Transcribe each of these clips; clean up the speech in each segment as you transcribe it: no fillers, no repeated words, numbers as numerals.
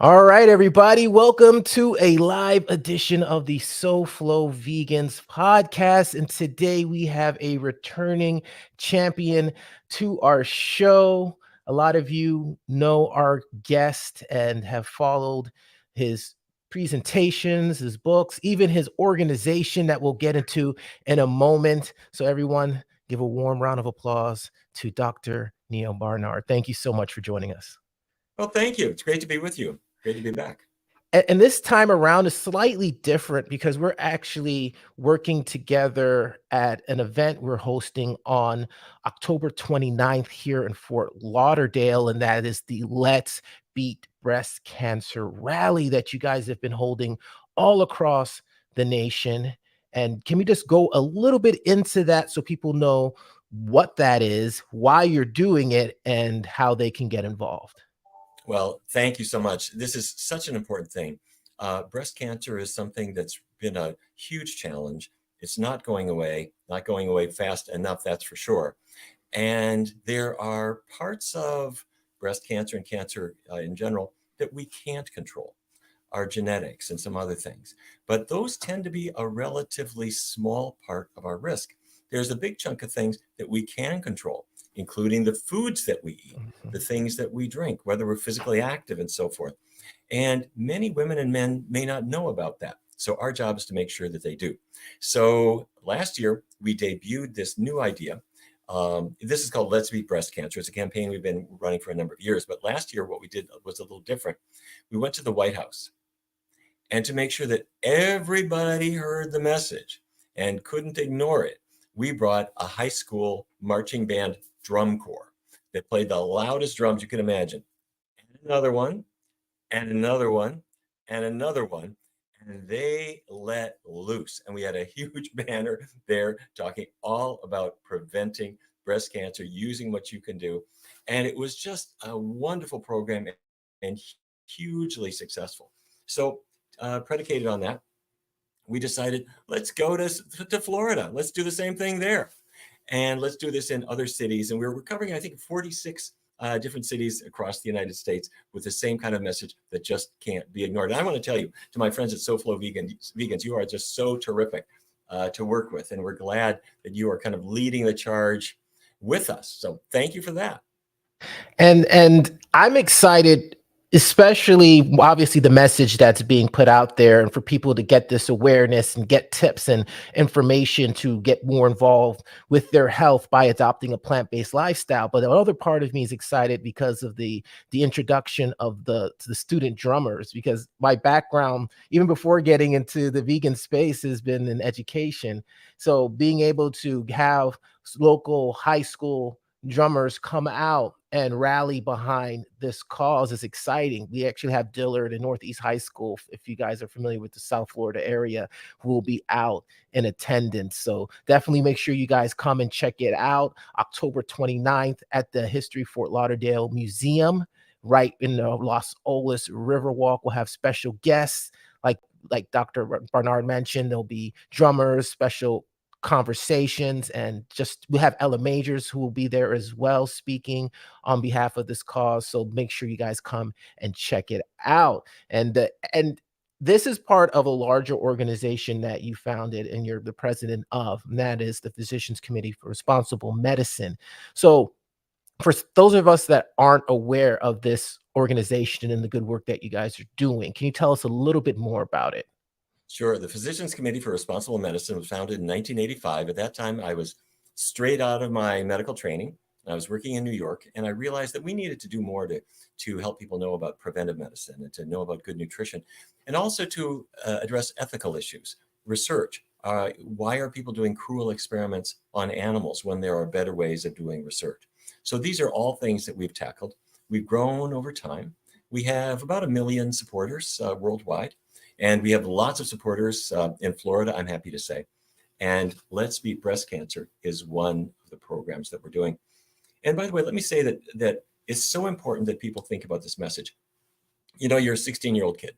All right, everybody, welcome to a live edition of the SoFlo Vegans podcast. And today we have a returning champion to our show. A lot of you know our guest and have followed his presentations, his books, even his organization that we'll get into in a moment. So, everyone, give a warm round of applause to Dr. Neal Barnard. Thank you so much for joining us. Well, thank you. It's great to be with you. Great to be back. And this time around is slightly different because we're actually working together at an event we're hosting on October 29th here in Fort Lauderdale, and that is the Let's Beat Breast Cancer rally that you guys have been holding all across the nation. And can we just go a little bit into that so people know what that is, why you're doing it, and how they can get involved? Well, thank you so much. This is such an important thing. Breast cancer is something that's been a huge challenge. It's not going away fast enough, that's for sure. And there are parts of breast cancer and cancer in general that we can't control, our genetics and some other things. But those tend to be a relatively small part of our risk. There's a big chunk of things that we can control, including the foods that we eat, Mhm. the things that we drink, whether we're physically active and so forth. And many women and men may not know about that. So our job is to make sure that they do. So last year, we debuted this new idea. This is called Let's Beat Breast Cancer. It's a campaign we've been running for a number of years. But last year, what we did was a little different. We went to the White House, and to make sure that everybody heard the message and couldn't ignore it, we brought a high school marching band drum corps that played the loudest drums you can imagine. And another one, and another one, and another one. And they let loose. And we had a huge banner there talking all about preventing breast cancer, using what you can do. And it was just a wonderful program and hugely successful. So, predicated on that, we decided let's go to Florida. Let's do the same thing there. And let's do this in other cities. And we're covering, I think, 46 different cities across the United States with the same kind of message that just can't be ignored. And I want to tell you, to my friends at SoFlo Vegans, you are just so terrific to work with. And we're glad that you are kind of leading the charge with us. So thank you for that. And I'm excited, especially obviously the message that's being put out there, and for people to get this awareness and get tips and information to get more involved with their health by adopting a plant-based lifestyle. But the other part of me is excited because of the introduction of the student drummers, because my background, even before getting into the vegan space, has been in education. So being able to have local high school drummers come out and rally behind this cause is exciting. We actually have Dillard and Northeast High School, if you guys are familiar with the South Florida area, who will be out in attendance. So definitely make sure you guys come and check it out. October 29th at the History Fort Lauderdale Museum, right in the Los Olas Riverwalk. We'll have special guests like Dr. Barnard mentioned. There'll be drummers, special conversations, and just we have Ella Majors who will be there as well speaking on behalf of this cause. So make sure you guys come and check it out. And this is part of a larger organization that you founded and you're the president of, and that is the Physicians Committee for Responsible Medicine. So for those of us that aren't aware of this organization and the good work that you guys are doing, can you tell us a little bit more about it? Sure. The Physicians Committee for Responsible Medicine was founded in 1985. At that time, I was straight out of my medical training. I was working in New York, and I realized that we needed to do more to help people know about preventive medicine and to know about good nutrition, and also to address ethical issues, research. Why are people doing cruel experiments on animals when there are better ways of doing research? So these are all things that we've tackled. We've grown over time. We have about 1 million supporters worldwide. And we have lots of supporters in Florida, I'm happy to say. And Let's Beat Breast Cancer is one of the programs that we're doing. And by the way, let me say that it's so important that people think about this message. You know, you're a 16-year-old kid,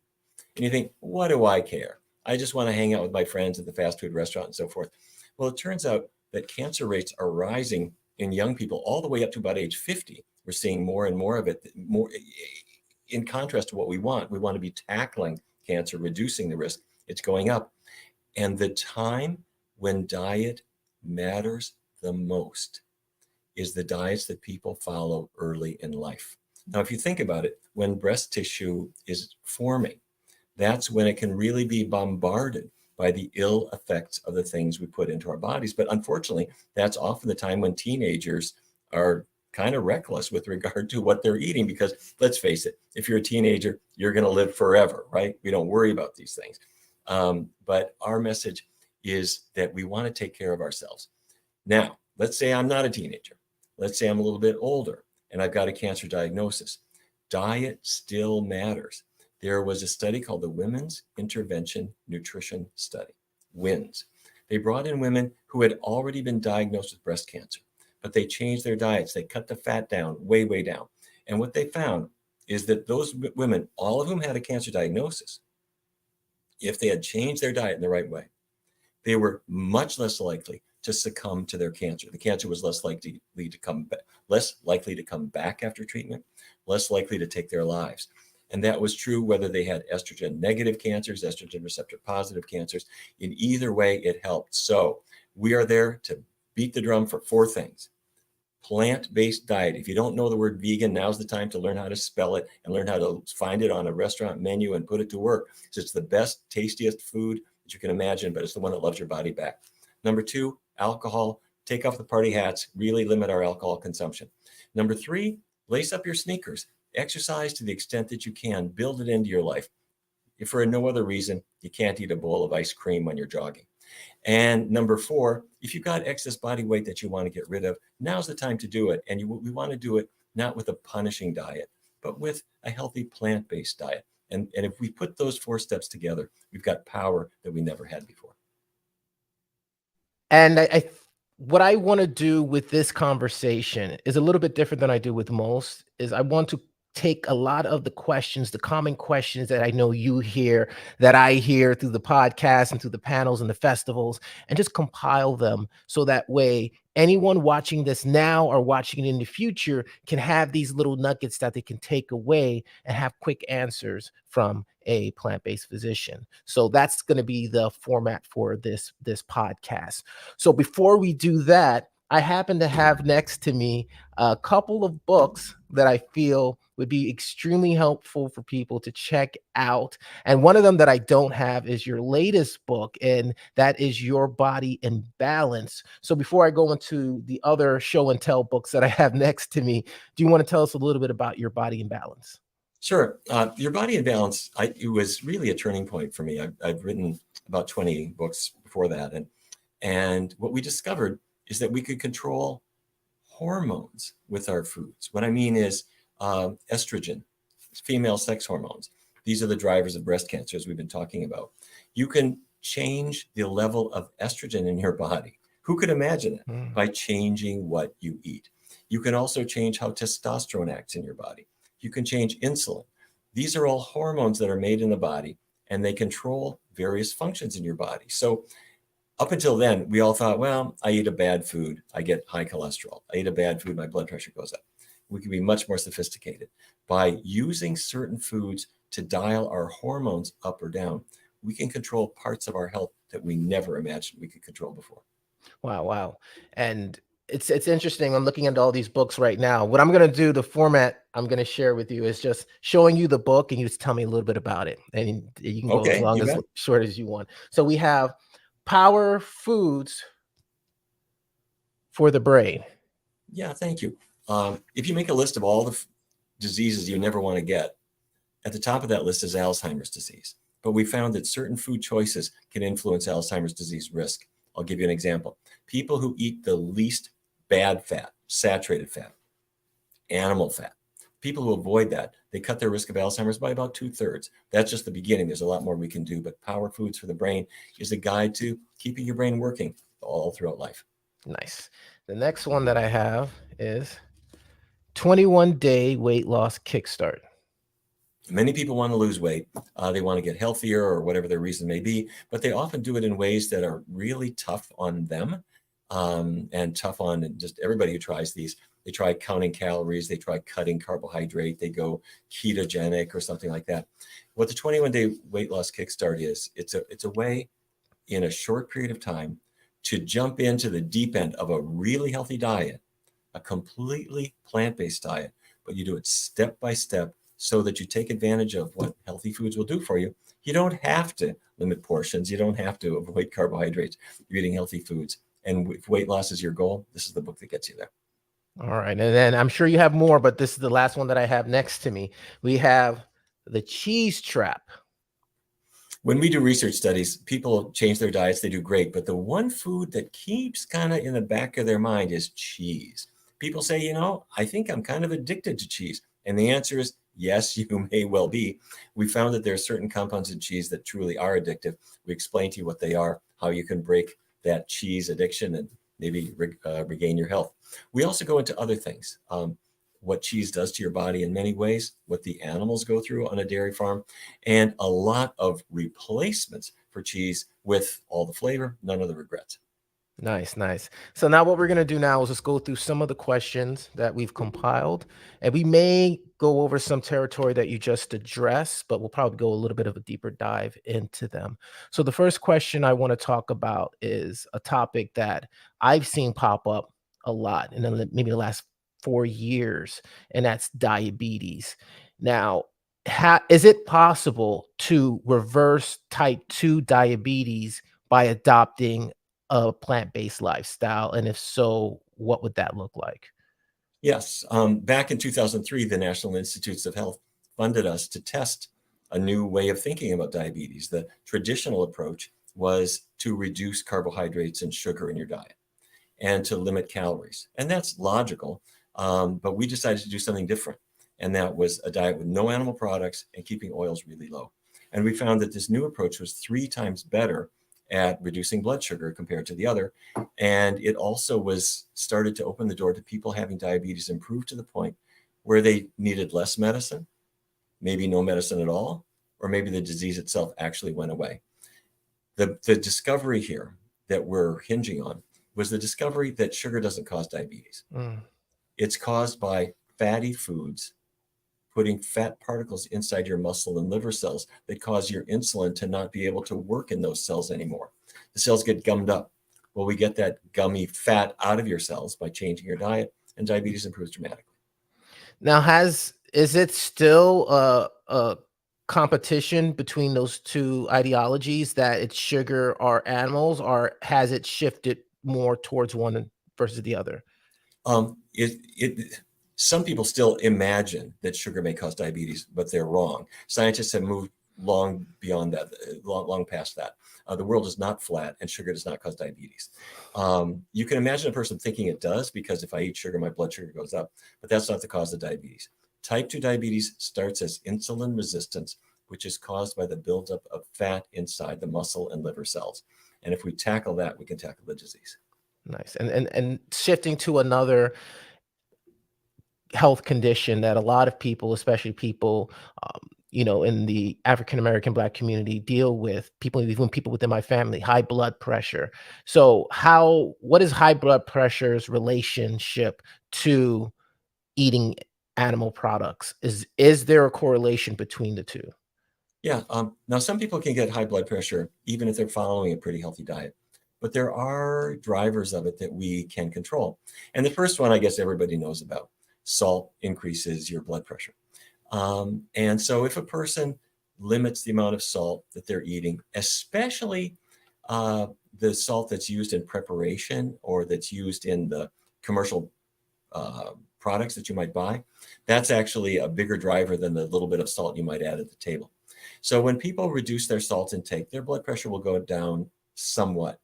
and you think, what do I care? I just want to hang out with my friends at the fast food restaurant and so forth. Well, it turns out that cancer rates are rising in young people all the way up to about age 50. We're seeing more and more of it. in contrast to what we want to be tackling cancer, reducing the risk. It's going up. And the time when diet matters the most is the diets that people follow early in life. Now, if you think about it, when breast tissue is forming, that's when it can really be bombarded by the ill effects of the things we put into our bodies. But unfortunately, that's often the time when teenagers are kind of reckless with regard to what they're eating, because let's face it, if you're a teenager, you're going to live forever, right? We don't worry about these things. But our message is that we want to take care of ourselves. Now, let's say I'm not a teenager. Let's say I'm a little bit older and I've got a cancer diagnosis. Diet still matters. There was a study called the Women's Intervention Nutrition Study, WINS. They brought in women who had already been diagnosed with breast cancer, but they changed their diets. They cut the fat down, way, way down. And what they found is that those women, all of whom had a cancer diagnosis, if they had changed their diet in the right way, they were much less likely to succumb to their cancer. The cancer was less likely to come back after treatment, less likely to take their lives. And that was true whether they had estrogen negative cancers, estrogen receptor positive cancers. In either way, it helped. So we are there to beat the drum for 4 things. Plant-based diet. If you don't know the word vegan, now's the time to learn how to spell it and learn how to find it on a restaurant menu and put it to work. So it's the best, tastiest food that you can imagine, but it's the one that loves your body back. Number 2, alcohol. Take off the party hats. Really limit our alcohol consumption. Number 3, lace up your sneakers. Exercise to the extent that you can. Build it into your life. If for no other reason, you can't eat a bowl of ice cream when you're jogging. And number 4, if you've got excess body weight that you want to get rid of, now's the time to do it. And we want to do it not with a punishing diet, but with a healthy plant-based diet. And if we put those 4 steps together, we've got power that we never had before. And what I want to do with this conversation is a little bit different than I do with most, is I want to take a lot of the questions, the common questions that I know you hear, that I hear through the podcast and through the panels and the festivals, and just compile them so that way anyone watching this now or watching it in the future can have these little nuggets that they can take away and have quick answers from a plant-based physician. So that's going to be the format for this podcast. So before we do that, I happen to have next to me a couple of books that I feel would be extremely helpful for people to check out. And one of them that I don't have is your latest book, and that is Your Body in Balance. So before I go into the other show and tell books that I have next to me, do you want to tell us a little bit about Your Body in Balance? Sure. Your Body in Balance, it was really a turning point for me. I've written about 20 books before that. And what we discovered is that we could control hormones with our foods. What I mean is estrogen, female sex hormones. These are the drivers of breast cancer, as we've been talking about. You can change the level of estrogen in your body. Who could imagine it? By changing what you eat. You can also change how testosterone acts in your body. You can change insulin. These are all hormones that are made in the body, and they control various functions in your body. So up until then, we all thought, well, I eat a bad food, I get high cholesterol. I eat a bad food, my blood pressure goes up. We can be much more sophisticated. By using certain foods to dial our hormones up or down, we can control parts of our health that we never imagined we could control before. Wow. And it's interesting. I'm looking at all these books right now. What I'm going to do, the format I'm going to share with you is just showing you the book, and you just tell me a little bit about it. And you can go as long as short as you want. So we have Power Foods for the Brain. Yeah, thank you. If you make a list of all the diseases you never want to get, at the top of that list is Alzheimer's disease. But we found that certain food choices can influence Alzheimer's disease risk. I'll give you an example. People who eat the least bad fat, saturated fat, animal fat, people who avoid that, they cut their risk of Alzheimer's by about 2/3. That's just the beginning. There's a lot more we can do, but Power Foods for the Brain is a guide to keeping your brain working all throughout life. Nice. The next one that I have is 21-Day Weight Loss Kickstart. Many people want to lose weight. They want to get healthier or whatever their reason may be, but they often do it in ways that are really tough on them and tough on just everybody who tries these. They try counting calories. They try cutting carbohydrate. They go ketogenic or something like that. What the 21-day weight loss kickstart is, it's a way in a short period of time to jump into the deep end of a really healthy diet, a completely plant-based diet, but you do it step by step so that you take advantage of what healthy foods will do for you. You don't have to limit portions. You don't have to avoid carbohydrates. You're eating healthy foods. And if weight loss is your goal, this is the book that gets you there. All right. And then I'm sure you have more, but this is the last one that I have next to me. We have The Cheese Trap. When we do research studies, people change their diets, they do great. But the one food that keeps kind of in the back of their mind is cheese. People say, I think I'm kind of addicted to cheese. And the answer is yes, you may well be. We found that there are certain compounds in cheese that truly are addictive. We explain to you what they are, how you can break that cheese addiction and maybe regain your health. We also go into other things. What cheese does to your body in many ways, what the animals go through on a dairy farm, and a lot of replacements for cheese with all the flavor, none of the regrets. Nice, nice. So now what we're going to do now is just go through some of the questions that we've compiled, and we may go over some territory that you just addressed, but we'll probably go a little bit of a deeper dive into them. So the first question I want to talk about is a topic that I've seen pop up a lot in maybe the last 4 years, and that's diabetes. Now, is it possible to reverse type 2 diabetes by adopting a plant-based lifestyle? And if so, what would that look like? Yes. Back in 2003, the National Institutes of Health funded us to test a new way of thinking about diabetes. The traditional approach was to reduce carbohydrates and sugar in your diet and to limit calories. And that's logical. But we decided to do something different. And that was a diet with no animal products and keeping oils really low. And we found that this new approach was 3 times better at reducing blood sugar compared to the other. And it also started to open the door to people having diabetes improve to the point where they needed less medicine, maybe no medicine at all, or maybe the disease itself actually went away. The discovery here that we're hinging on was the discovery that sugar doesn't cause diabetes. It's caused by fatty foods putting fat particles inside your muscle and liver cells that cause your insulin to not be able to work in those cells anymore. The cells get gummed up. Well, we get that gummy fat out of your cells by changing your diet, and diabetes improves dramatically. Now, is it still a competition between those two ideologies, that it's sugar or animals, or has it shifted more towards one versus the other? Some people still imagine that sugar may cause diabetes, but they're wrong. Scientists have moved long beyond that, long past that. The world is not flat, and sugar does not cause diabetes. You can imagine a person thinking it does, because if I eat sugar, my blood sugar goes up, but that's not the cause of diabetes. Type 2 diabetes starts as insulin resistance, which is caused by the buildup of fat inside the muscle and liver cells. And if we tackle that, we can tackle the disease. Nice. And shifting to another health condition that a lot of people, especially people, in the African American Black community, deal with, even people within my family, high blood pressure. So what is high blood pressure's relationship to eating animal products? Is there a correlation between the two? Yeah. Now, some people can get high blood pressure even if they're following a pretty healthy diet, but there are drivers of it that we can control. And the first one, I guess everybody knows about: salt increases your blood pressure. And so if a person limits the amount of salt that they're eating, especially the salt that's used in preparation or that's used in the commercial products that you might buy, that's actually a bigger driver than the little bit of salt you might add at the table. So when people reduce their salt intake, their blood pressure will go down somewhat.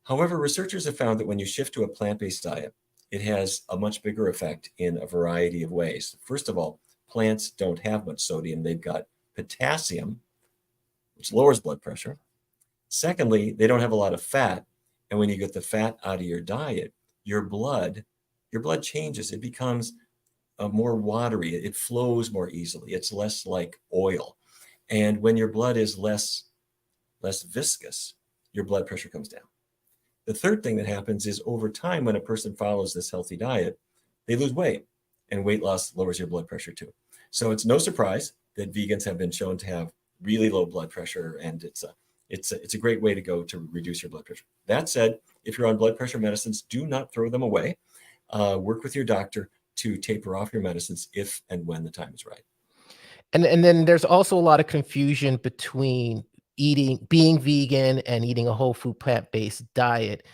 However, researchers have found that when you shift to a plant-based diet, it has a much bigger effect in a variety of ways. First of all, plants don't have much sodium. They've got potassium, which lowers blood pressure. Secondly, they don't have a lot of fat. And when you get the fat out of your diet, your blood changes. It becomes more watery. It flows more easily. It's less like oil. And when your blood is less viscous, your blood pressure comes down. The third thing that happens is, over time, when a person follows this healthy diet, they lose weight, and weight loss lowers your blood pressure too. So it's no surprise that vegans have been shown to have really low blood pressure, and it's a great way to go to reduce your blood pressure. That said, if you're on blood pressure medicines, do not throw them away. Work with your doctor to taper off your medicines if and when the time is right. And then there's also a lot of confusion between being vegan and eating a whole food plant-based diet.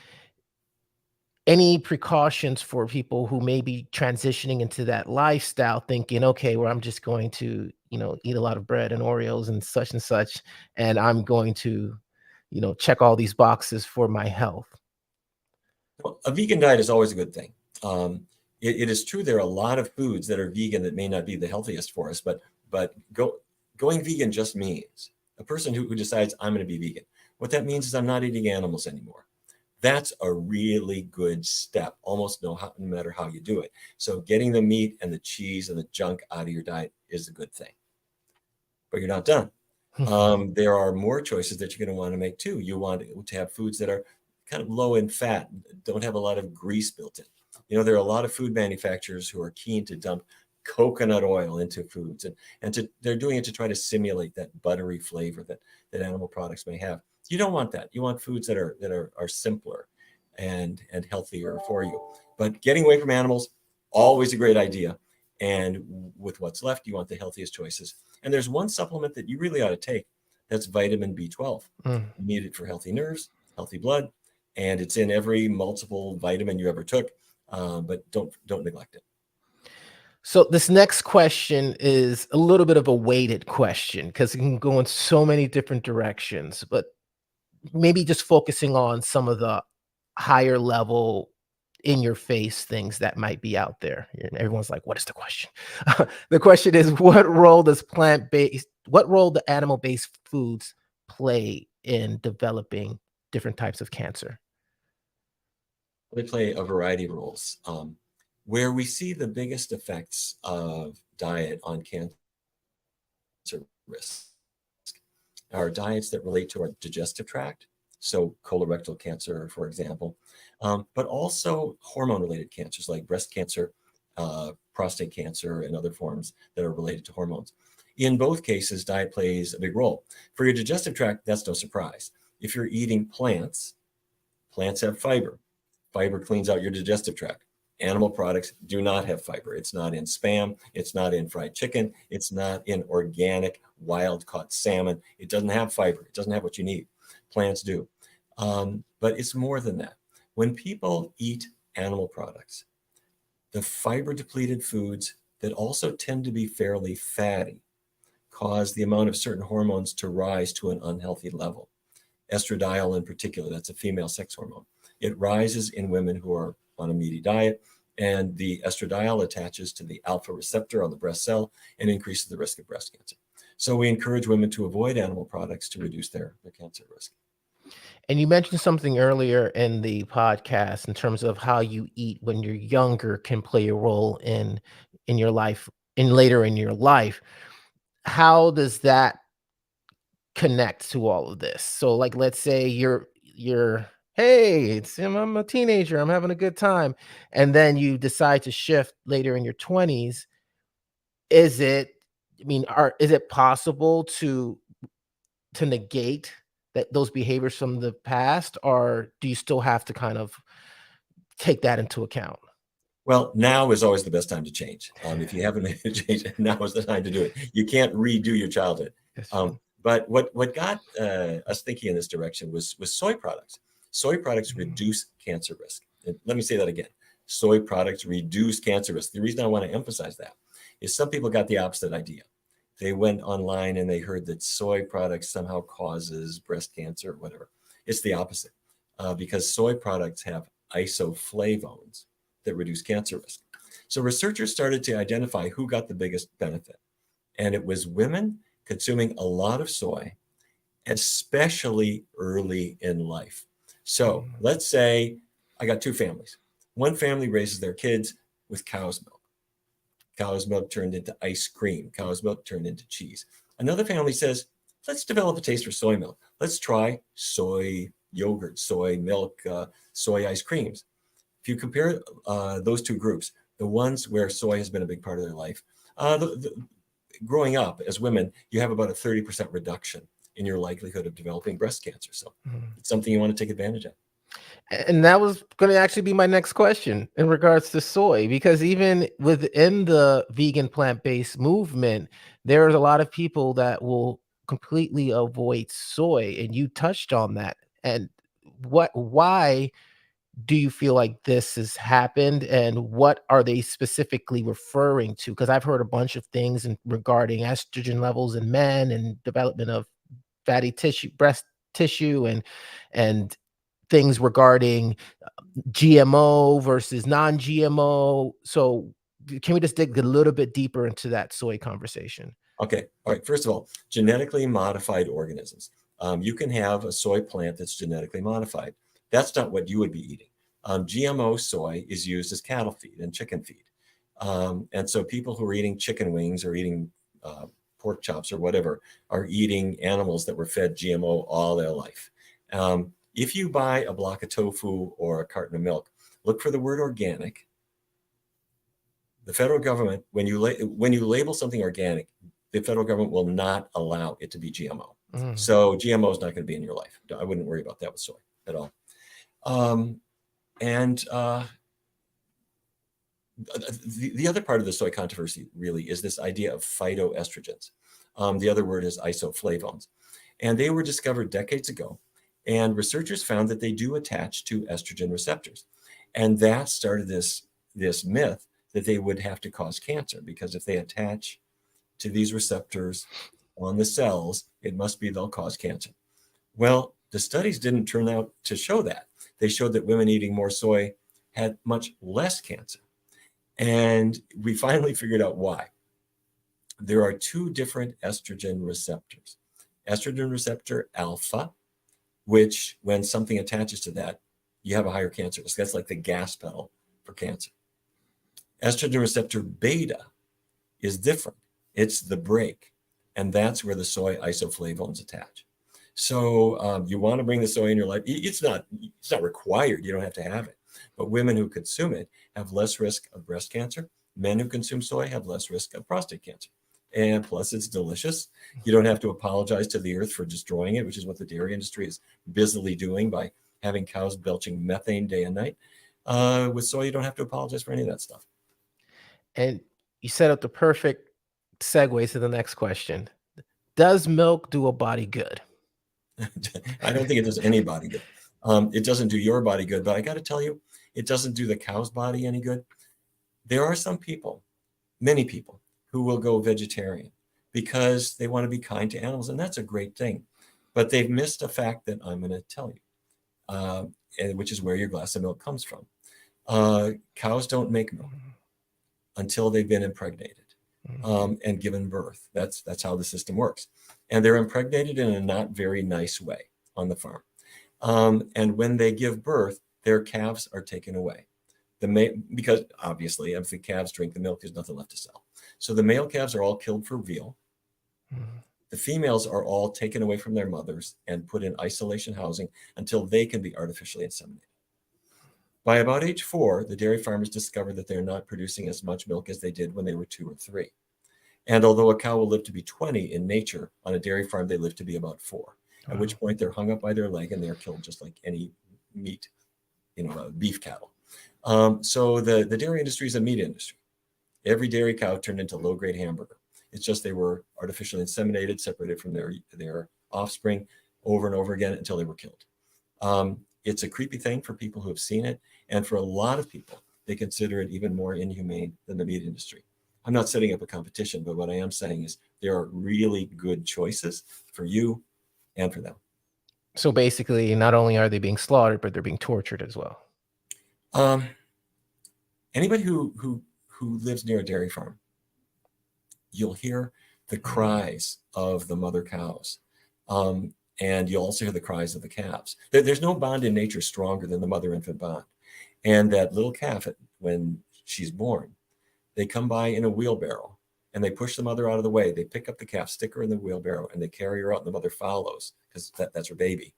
Any precautions for people who may be transitioning into that lifestyle thinking, okay, well, I'm just going to, eat a lot of bread and Oreos and such, and I'm going to, check all these boxes for my health. Well, a vegan diet is always a good thing. It is true there are a lot of foods that are vegan that may not be the healthiest for us, but going vegan just means a person who decides I'm going to be vegan. What that means is I'm not eating animals anymore. That's a really good step, almost no matter how you do it. So getting the meat and the cheese and the junk out of your diet is a good thing. But you're not done. There are more choices that you're going to want to make too. You want to have foods that are kind of low in fat, don't have a lot of grease built in. There are a lot of food manufacturers who are keen to dump coconut oil into foods, and they're doing it to try to simulate that buttery flavor that animal products may have. You don't want that. You want foods that are simpler and healthier for you. But getting away from animals, always a great idea. And with what's left, you want the healthiest choices. And there's one supplement that you really ought to take. That's vitamin B12. You need it for healthy nerves, healthy blood, and it's in every multiple vitamin you ever took. But don't neglect it. So this next question is a little bit of a weighted question because it can go in so many different directions, but maybe just focusing on some of the higher level in your face things that might be out there. And everyone's like, what is the question? The question is, what role do animal-based foods play in developing different types of cancer? They play a variety of roles. Where we see the biggest effects of diet on cancer risk are diets that relate to our digestive tract, so colorectal cancer, for example, but also hormone-related cancers like breast cancer, prostate cancer, and other forms that are related to hormones. In both cases, diet plays a big role. For your digestive tract, that's no surprise. If you're eating plants have fiber. Fiber cleans out your digestive tract. Animal products do not have fiber. It's not in Spam. It's not in fried chicken. It's not in organic, wild-caught salmon. It doesn't have fiber. It doesn't have what you need. Plants do. But it's more than that. When people eat animal products, the fiber-depleted foods that also tend to be fairly fatty cause the amount of certain hormones to rise to an unhealthy level. Estradiol in particular, that's a female sex hormone. It rises in women who are on a meaty diet, and the estradiol attaches to the alpha receptor on the breast cell and increases the risk of breast cancer. So we encourage women to avoid animal products to reduce their cancer risk. And you mentioned something earlier in the podcast in terms of how you eat when you're younger can play a role in your life, later in your life. How does that connect to all of this? So like, let's say you're hey, I'm a teenager, I'm having a good time, and then you decide to shift later in your 20s. Is it possible to negate those behaviors from the past, or do you still have to kind of take that into account? Well, now is always the best time to change. If you haven't made a change, now is the time to do it. You can't redo your childhood. But what got us thinking in this direction was soy products. Soy products reduce cancer risk. And let me say that again. Soy products reduce cancer risk. The reason I want to emphasize that is some people got the opposite idea. They went online and they heard that soy products somehow causes breast cancer or whatever. It's the opposite, because soy products have isoflavones that reduce cancer risk. So researchers started to identify who got the biggest benefit. And it was women consuming a lot of soy, especially early in life. So let's say I got two families. One family raises their kids with cow's milk. Cow's milk turned into ice cream. Cow's milk turned into cheese. Another family says, let's develop a taste for soy milk. Let's try soy yogurt, soy milk, soy ice creams. If you compare those two groups, the ones where soy has been a big part of their life, growing up as women, you have about a 30% reduction in your likelihood of developing breast cancer. So it's something you want to take advantage of. And that was going to actually be my next question in regards to soy, because even within the vegan plant-based movement, there's a lot of people that will completely avoid soy, and you touched on that. And why do you feel like this has happened, and what are they specifically referring to? Because I've heard a bunch of things regarding estrogen levels in men and development of fatty tissue, breast tissue, and things regarding GMO versus non-GMO. So can we just dig a little bit deeper into that soy conversation? Okay. All right. First of all, genetically modified organisms. You can have a soy plant that's genetically modified. That's not what you would be eating. GMO soy is used as cattle feed and chicken feed. And so people who are eating chicken wings or eating pork chops or whatever are eating animals that were fed GMO all their life. If you buy a block of tofu or a carton of milk, look for the word organic. The federal government, when you label something organic, the federal government will not allow it to be GMO. So GMO is not going to be in your life. I wouldn't worry about that with soy at all. The other part of the soy controversy really is this idea of phytoestrogens. The other word is isoflavones. And they were discovered decades ago. And researchers found that they do attach to estrogen receptors. And that started this myth that they would have to cause cancer, because if they attach to these receptors on the cells, it must be they'll cause cancer. Well, the studies didn't turn out to show that. They showed that women eating more soy had much less cancer. And we finally figured out why. There are two different estrogen receptors. Estrogen receptor alpha, which when something attaches to that, you have a higher cancer risk. That's like the gas pedal for cancer. Estrogen receptor beta is different. It's the brake. And that's where the soy isoflavones attach. So you want to bring the soy in your life. It's not required. You don't have to have it. But women who consume it have less risk of breast cancer. Men who consume soy have less risk of prostate cancer. And plus, it's delicious. You don't have to apologize to the earth for destroying it, which is what the dairy industry is busily doing by having cows belching methane day and night. With soy, you don't have to apologize for any of that stuff. And you set up the perfect segue to the next question. Does milk do a body good? I don't think it does anybody good. It doesn't do your body good, but I got to tell you, it doesn't do the cow's body any good. There are some people, many people, who will go vegetarian because they want to be kind to animals, and that's a great thing. But they've missed a fact that I'm going to tell you, which is where your glass of milk comes from. Cows don't make milk until they've been impregnated and given birth. That's how the system works. And they're impregnated in a not very nice way on the farm. And when they give birth, their calves are taken away. Because obviously, if the calves drink the milk, there's nothing left to sell. So the male calves are all killed for veal. The females are all taken away from their mothers and put in isolation housing until they can be artificially inseminated. By about age 4, the dairy farmers discover that they're not producing as much milk as they did when they were 2 or 3. And although a cow will live to be 20 in nature, on a dairy farm, they live to be about 4, at which point they're hung up by their leg and they're killed just like any meat, beef cattle. So the dairy industry is a meat industry. Every dairy cow turned into low-grade hamburger. It's just they were artificially inseminated, separated from their offspring over and over again until they were killed. It's a creepy thing for people who have seen it. And for a lot of people, they consider it even more inhumane than the meat industry. I'm not setting up a competition, but what I am saying is there are really good choices for you and for them. So basically, not only are they being slaughtered, but they're being tortured as well. Anybody who lives near a dairy farm, you'll hear the cries of the mother cows. And you'll also hear the cries of the calves. There's no bond in nature stronger than the mother-infant bond. And that little calf, when she's born, they come by in a wheelbarrow and they push the mother out of the way. They pick up the calf, stick her in the wheelbarrow, and they carry her out, and the mother follows because that's her baby.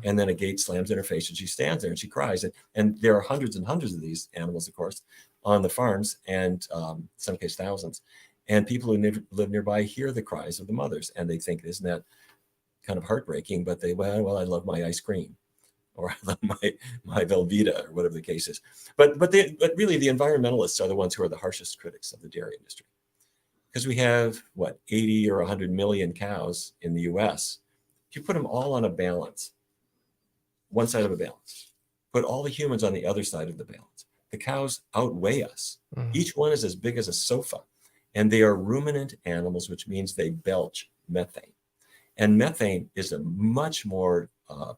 And then a gate slams in her face and she stands there and she cries. And there are hundreds and hundreds of these animals, of course, on the farms, and in some cases thousands. And people who live nearby hear the cries of the mothers, and they think, isn't that kind of heartbreaking? But they, well, I love my ice cream, or I love my Velveeta, or whatever the case is. But really, the environmentalists are the ones who are the harshest critics of the dairy industry, because we have, what, 80 or 100 million cows in the U.S. If you put them all on a balance, one side of a balance, put all the humans on the other side of the balance, the cows outweigh us. Each one is as big as a sofa, and they are ruminant animals, which means they belch methane. And methane is a much more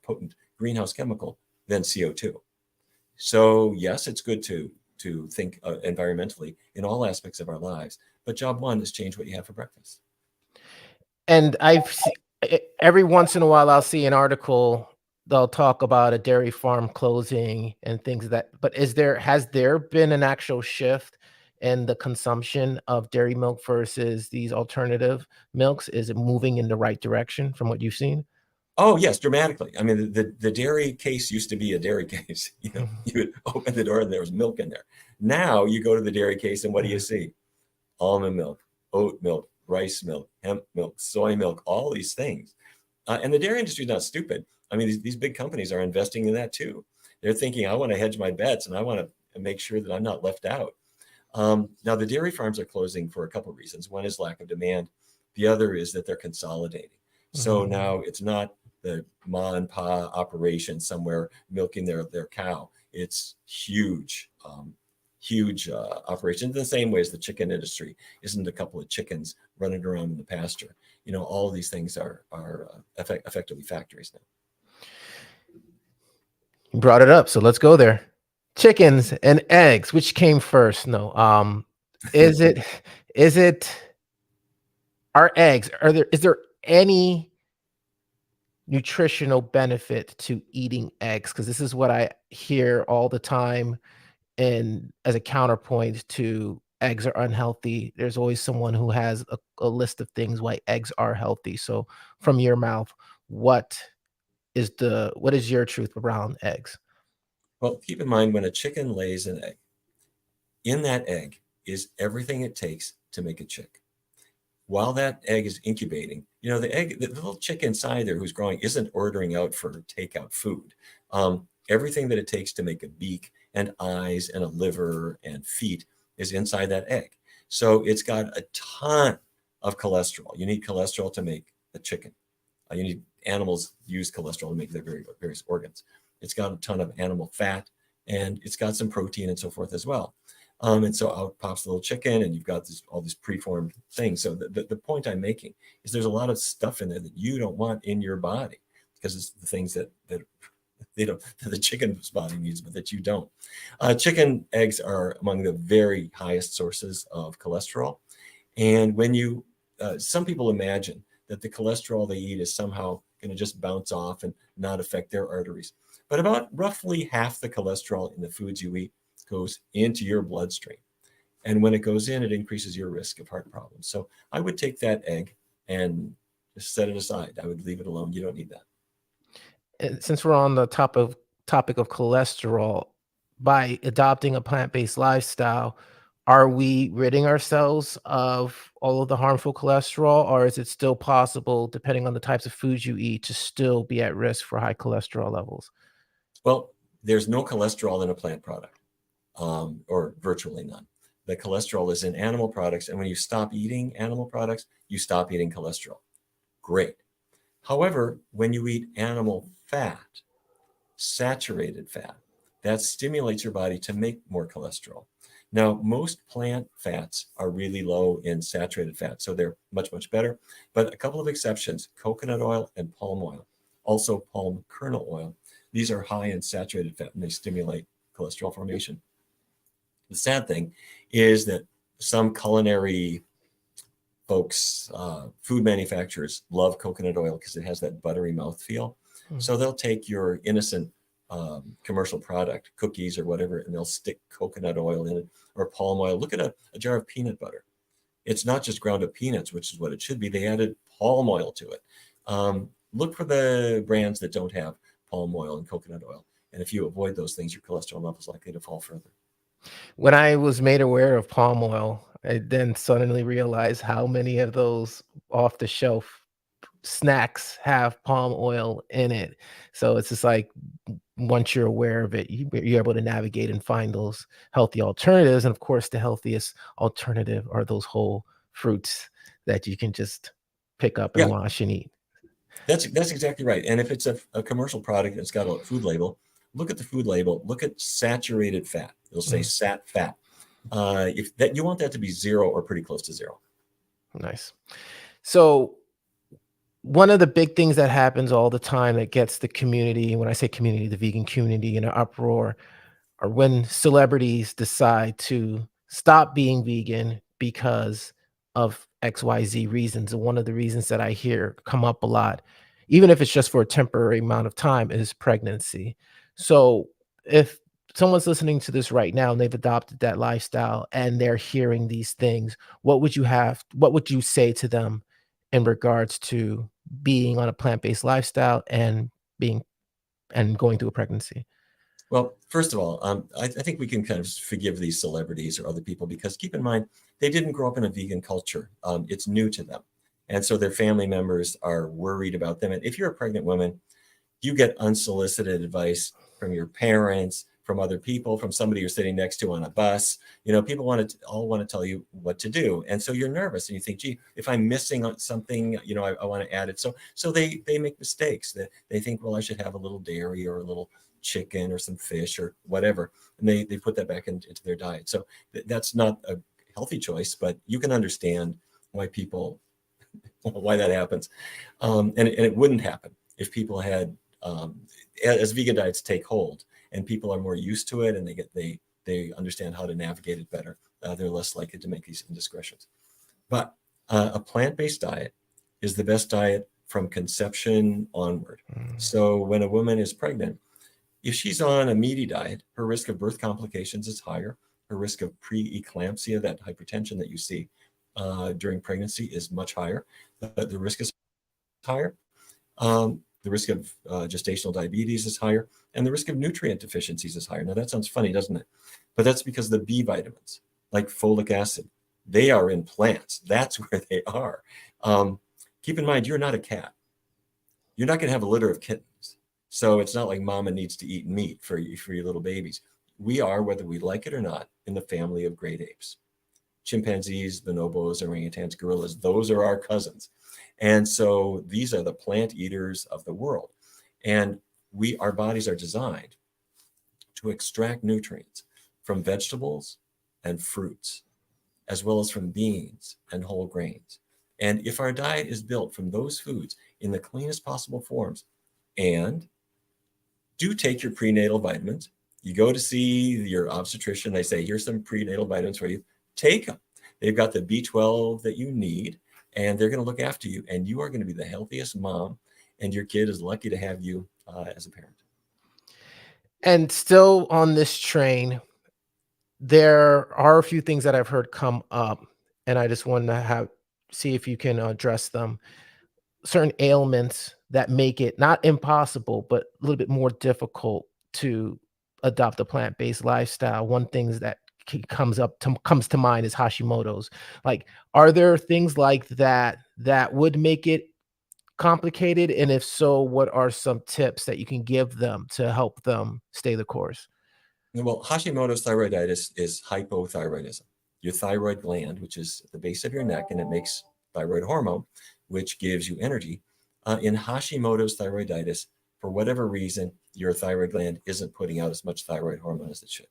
potent greenhouse chemical than CO2. So yes, it's good to think environmentally in all aspects of our lives, but job one is change what you have for breakfast. And every once in a while I'll see an article, they'll talk about a dairy farm closing and things that, but has there been an actual shift in the consumption of dairy milk versus these alternative milks? Is it moving in the right direction from what you've seen? Oh yes, dramatically. I mean, the dairy case used to be a dairy case. You would open the door and there was milk in there. Now you go to the dairy case and what do you see? Almond milk, oat milk, rice milk, hemp milk, soy milk, all these things. And the dairy industry is not stupid. I mean, these big companies are investing in that too. They're thinking, I want to hedge my bets and I want to make sure that I'm not left out. Now, the dairy farms are closing for a couple of reasons. One is lack of demand. The other is that they're consolidating. So now it's not the ma and pa operation somewhere milking their cow. It's huge operation. In the same way as the chicken industry isn't a couple of chickens running around in the pasture. All of these things are effectively factories now. You brought it up, so let's go there. Chickens and eggs, which came first? No. Is it are eggs? Is there any nutritional benefit to eating eggs? Because this is what I hear all the time. And as a counterpoint to eggs are unhealthy, there's always someone who has a list of things why eggs are healthy. So from your mouth, what is your truth around eggs? Well, keep in mind when a chicken lays an egg, in that egg is everything it takes to make a chick. While that egg is incubating, the little chick inside there who's growing isn't ordering out for takeout food. Everything that it takes to make a beak and eyes and a liver and feet is inside that egg. So it's got a ton of cholesterol. You need cholesterol to make a chicken. You need animals use cholesterol to make their various organs. It's got a ton of animal fat, and it's got some protein and so forth as well. And so out pops the little chicken, and you've got all these preformed things. So the point I'm making is there's a lot of stuff in there that you don't want in your body, because it's the things that the chicken's body needs, but that you don't. Chicken eggs are among the very highest sources of cholesterol. And when some people imagine that the cholesterol they eat is somehow going to just bounce off and not affect their arteries. But about roughly half the cholesterol in the foods you eat goes into your bloodstream. And when it goes in, it increases your risk of heart problems. So I would take that egg and just set it aside. I would leave it alone. You don't need that. And since we're on the topic of cholesterol, by adopting a plant-based lifestyle, are we ridding ourselves of all of the harmful cholesterol, or is it still possible, depending on the types of foods you eat, to still be at risk for high cholesterol levels? Well, there's no cholesterol in a plant product, or virtually none. The cholesterol is in animal products, and when you stop eating animal products, you stop eating cholesterol. Great. However, when you eat animal fat, saturated fat, that stimulates your body to make more cholesterol. Now, most plant fats are really low in saturated fat, so they're much, much better. But a couple of exceptions, coconut oil and palm oil, also palm kernel oil, these are high in saturated fat and they stimulate cholesterol formation. The sad thing is that some culinary folks, food manufacturers, love coconut oil because it has that buttery mouthfeel. So they'll take your innocent commercial product, cookies or whatever, and they'll stick coconut oil in it or palm oil. Look at a jar of peanut butter. It's not just ground up peanuts, which is what it should be. They added palm oil to it. Look for the brands that don't have palm oil and coconut oil. And if you avoid those things, your cholesterol level is likely to fall further. When I was made aware of palm oil, I then suddenly realized how many of those off the shelf snacks have palm oil in it. So it's just like once you're aware of it, you're able to navigate and find those healthy alternatives. And of course, the healthiest alternative are those whole fruits that you can just pick up and Yeah, wash and eat. that's exactly right. And if it's a commercial product that's got a food label, look at the food label. Look at saturated fat. It'll say Mm, sat fat. If that you want that to be zero or pretty close to zero. nice. So one of the big things that happens all the time that gets the community, when I say community, the vegan community, in an uproar, or when celebrities decide to stop being vegan because of XYZ reasons. And one of the reasons that I hear come up a lot, even if it's just for a temporary amount of time, is pregnancy. So if someone's listening to this right now and they've adopted that lifestyle and they're hearing these things, what would you say to them in regards to being on a plant-based lifestyle and being and going through a pregnancy? Well, first of all, I think we can kind of forgive these celebrities or other people because keep in mind, they didn't grow up in a vegan culture. It's new to them. And so their family members are worried about them. And if you're a pregnant woman, you get unsolicited advice from your parents, from other people, from somebody you're sitting next to on a bus. People all want to tell you what to do, and so you're nervous, and you think, "Gee, if I'm missing something, I want to add it." So they make mistakes. They think, "Well, I should have a little dairy or a little chicken or some fish or whatever," and they put that back into their diet. So that's not a healthy choice, but you can understand why people why that happens, and it wouldn't happen if people had as vegan diets take hold and people are more used to it and they understand how to navigate it better. They're less likely to make these indiscretions. But a plant-based diet is the best diet from conception onward. Mm. So when a woman is pregnant, if she's on a meaty diet, her risk of birth complications is higher. Her risk of preeclampsia, that hypertension that you see during pregnancy, is much higher. The risk is higher. The risk of gestational diabetes is higher, and the risk of nutrient deficiencies is higher. Now, that sounds funny, doesn't it? But that's because the B vitamins, like folic acid, they are in plants. That's where they are. Um, Keep in mind, you're not a cat. You're not going to have a litter of kittens. So it's not like mama needs to eat meat for your little babies. We are, whether we like it or not, in the family of great apes. Chimpanzees, bonobos, orangutans, gorillas, those are our cousins. And so these are the plant eaters of the world. And our bodies are designed to extract nutrients from vegetables and fruits, as well as from beans and whole grains. And if our diet is built from those foods in the cleanest possible forms, and do take your prenatal vitamins, you go to see your obstetrician, they say, here's some prenatal vitamins for you, take them. They've got the B12 that you need, and they're going to look after you, and you are going to be the healthiest mom, and your kid is lucky to have you as a parent. And still on this train, there are a few things that I've heard come up, and I just wanted to see if you can address them. Certain ailments that make it not impossible, but a little bit more difficult to adopt a plant-based lifestyle. One things that comes to mind is Hashimoto's. Like, are there things like that that would make it complicated? And if so, what are some tips that you can give them to help them stay the course? Well, Hashimoto's thyroiditis is hypothyroidism. Your thyroid gland, which is at the base of your neck, and it makes thyroid hormone, which gives you energy. In Hashimoto's thyroiditis, for whatever reason, your thyroid gland isn't putting out as much thyroid hormone as it should.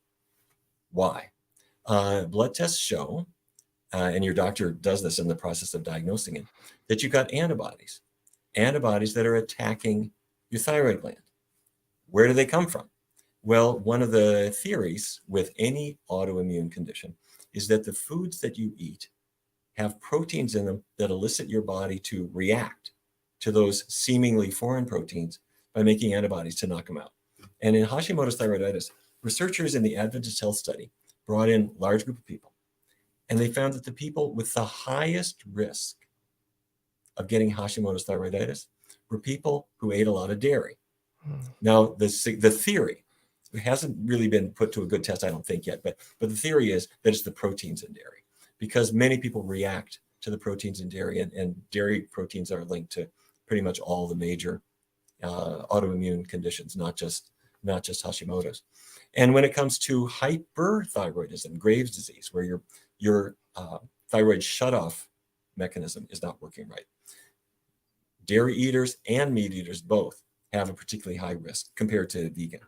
Why? Blood tests show, and your doctor does this in the process of diagnosing it, that you've got antibodies that are attacking your thyroid gland. Where do they come from? Well, one of the theories with any autoimmune condition is that the foods that you eat have proteins in them that elicit your body to react to those seemingly foreign proteins by making antibodies to knock them out. And in Hashimoto's thyroiditis, researchers in the Adventist Health Study brought in a large group of people, and they found that the people with the highest risk of getting Hashimoto's thyroiditis were people who ate a lot of dairy. Mm. Now, the theory It hasn't really been put to a good test, I don't think yet. But the theory is that it's the proteins in dairy, because many people react to the proteins in dairy, and dairy proteins are linked to pretty much all the major autoimmune conditions, not just Hashimoto's. And when it comes to hyperthyroidism, Graves' disease, where your thyroid shutoff mechanism is not working right, dairy eaters and meat eaters both have a particularly high risk compared to vegan.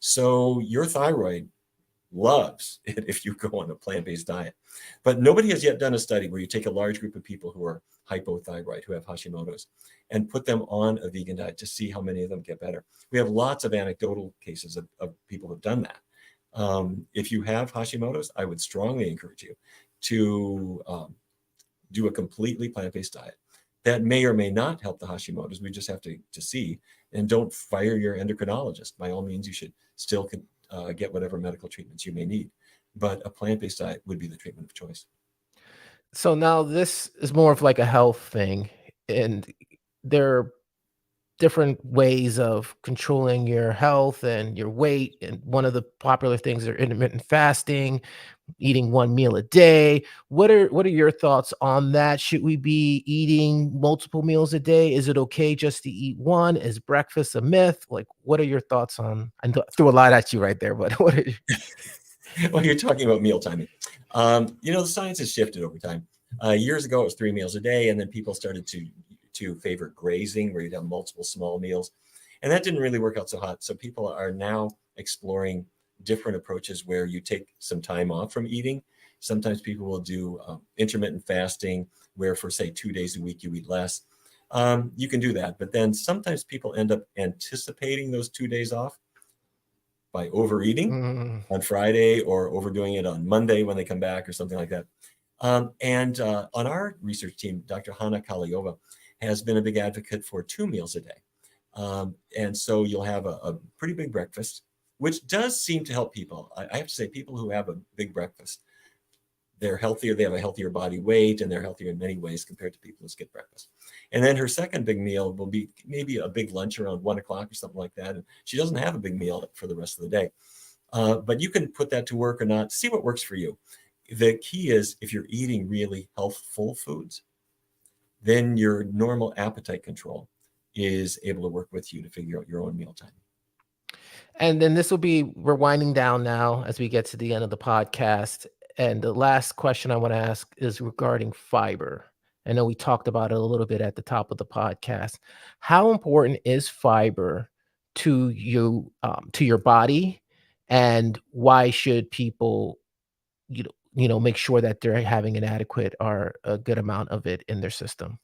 So your thyroid loves it if you go on a plant-based diet. But nobody has yet done a study where you take a large group of people who are hypothyroid, who have Hashimoto's, and put them on a vegan diet to see how many of them get better. We have lots of anecdotal cases of people who've done that. If you have Hashimoto's, I would strongly encourage you to do a completely plant-based diet. That may or may not help the Hashimoto's. We just have to see. And don't fire your endocrinologist. By all means, you should still get whatever medical treatments you may need. But a plant-based diet would be the treatment of choice. So now this is more of like a health thing, and there are different ways of controlling your health and your weight. And one of the popular things are intermittent fasting, eating one meal a day. What are your thoughts on that? Should we be eating multiple meals a day? Is it okay just to eat one? Is breakfast a myth? Like, what are your thoughts on? I threw a lot at you right there, but what are Well, you're talking about meal timing. The science has shifted over time. Years ago, it was 3 meals a day, and then people started to favor grazing, where you'd have multiple small meals, and that didn't really work out so hot. So people are now exploring different approaches where you take some time off from eating. Sometimes people will do intermittent fasting, where for say 2 days a week you eat less. You can do that, but then sometimes people end up anticipating those 2 days off by overeating Mm. on Friday, or overdoing it on Monday when they come back, or something like that. And on our research team, Dr. Hanna Kaliova has been a big advocate for 2 meals a day. And so you'll have a pretty big breakfast, which does seem to help people. I have to say, people who have a big breakfast, they're healthier, they have a healthier body weight, and they're healthier in many ways compared to people who skip breakfast. And then her second big meal will be maybe a big lunch around 1 o'clock or something like that. And she doesn't have a big meal for the rest of the day. But you can put that to work or not, see what works for you. The key is, if you're eating really healthful foods, then your normal appetite control is able to work with you to figure out your own mealtime. And then we're winding down now as we get to the end of the podcast. And the last question I want to ask is regarding fiber. I know we talked about it a little bit at the top of the podcast. How important is fiber to you, to your body, and why should people, make sure that they're having an adequate or a good amount of it in their system?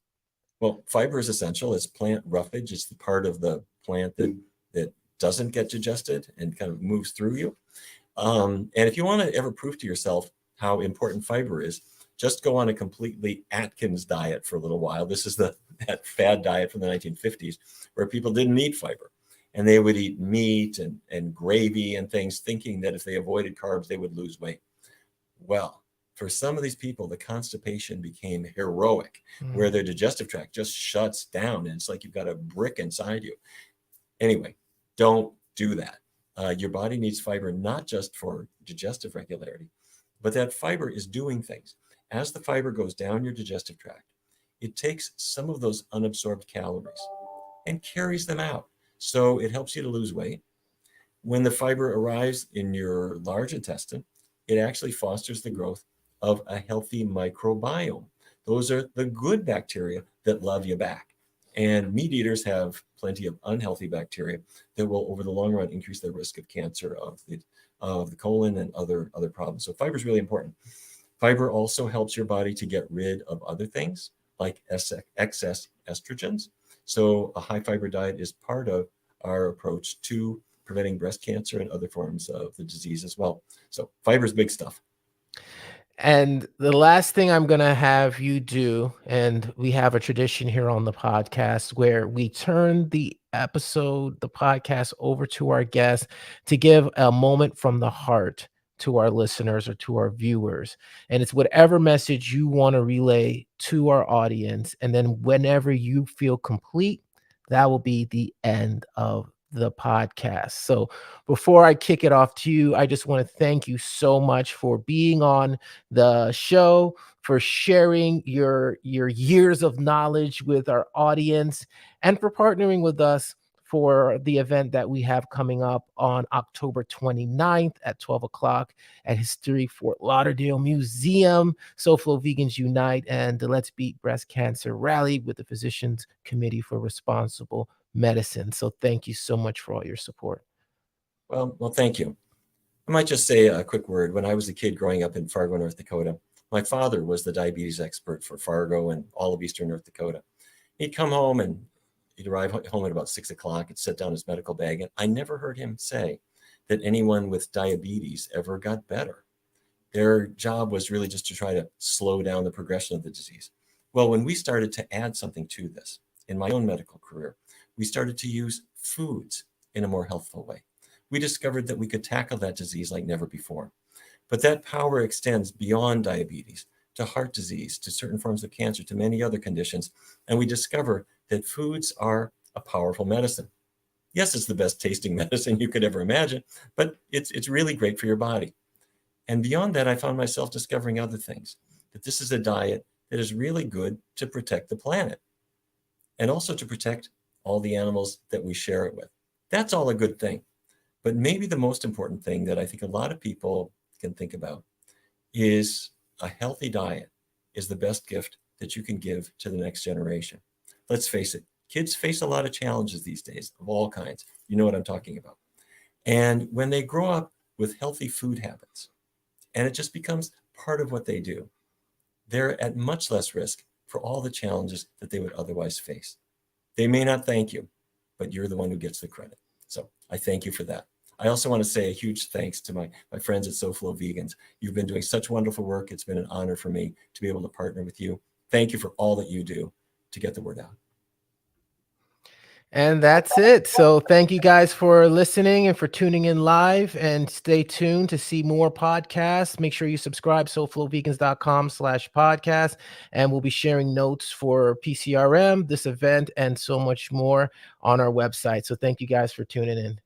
Well, fiber is essential. It's plant roughage. It's the part of the plant that doesn't get digested and kind of moves through you. And if you want to ever prove to yourself how important fiber is, just go on a completely Atkins diet for a little while. This is that fad diet from the 1950s, where people didn't eat fiber, and they would eat meat and gravy and things, thinking that if they avoided carbs, they would lose weight. Well, for some of these people, the constipation became heroic, where their digestive tract just shuts down, and it's like you've got a brick inside you. Anyway, don't do that. Your body needs fiber not just for digestive regularity, but that fiber is doing things. As the fiber goes down your digestive tract, it takes some of those unabsorbed calories and carries them out. So it helps you to lose weight. When the fiber arrives in your large intestine, it actually fosters the growth of a healthy microbiome. Those are the good bacteria that love you back. And meat eaters have plenty of unhealthy bacteria that will, over the long run, increase their risk of cancer of the colon and other problems. So fiber is really important. Fiber also helps your body to get rid of other things like excess estrogens. So a high fiber diet is part of our approach to preventing breast cancer and other forms of the disease as well. So fiber is big stuff. And the last thing I'm going to have you do, and we have a tradition here on the podcast where we turn the podcast over to our guests to give a moment from the heart to our listeners or to our viewers. And it's whatever message you want to relay to our audience. And then whenever you feel complete, that will be the end of the podcast. So before I kick it off to you, I just want to thank you so much for being on the show, for sharing your years of knowledge with our audience, and for partnering with us for the event that we have coming up on October 29th at 12 o'clock at Historic Fort Lauderdale Museum, SoFlo Vegans Unite, and the Let's Beat Breast Cancer Rally with the Physicians Committee for Responsible Medicine. So thank you so much for all your support. Well, thank you. I might just say a quick word. When I was a kid growing up in Fargo, North Dakota, my father was the diabetes expert for Fargo and all of Eastern North Dakota. He'd come home and he'd arrive home at about 6 o'clock and set down his medical bag. And I never heard him say that anyone with diabetes ever got better. Their job was really just to try to slow down the progression of the disease. Well, when we started to add something to this in my own medical career, we started to use foods in a more healthful way. We discovered that we could tackle that disease like never before. But that power extends beyond diabetes to heart disease, to certain forms of cancer, to many other conditions. And we discover that foods are a powerful medicine. Yes, it's the best tasting medicine you could ever imagine, but it's really great for your body. And beyond that, I found myself discovering other things, that this is a diet that is really good to protect the planet and also to protect all the animals that we share it with. That's all a good thing. But maybe the most important thing that I think a lot of people can think about is a healthy diet is the best gift that you can give to the next generation. Let's face it, kids face a lot of challenges these days of all kinds. You know what I'm talking about. And when they grow up with healthy food habits, and it just becomes part of what they do, they're at much less risk for all the challenges that they would otherwise face. They may not thank you, but you're the one who gets the credit. So I thank you for that. I also want to say a huge thanks to my friends at SoFlo Vegans. You've been doing such wonderful work. It's been an honor for me to be able to partner with you. Thank you for all that you do to get the word out. And that's it. So thank you guys for listening and for tuning in live, and stay tuned to see more podcasts. Make sure you subscribe, SoFloVegans.com/podcast. And we'll be sharing notes for PCRM, this event, and so much more on our website. So thank you guys for tuning in.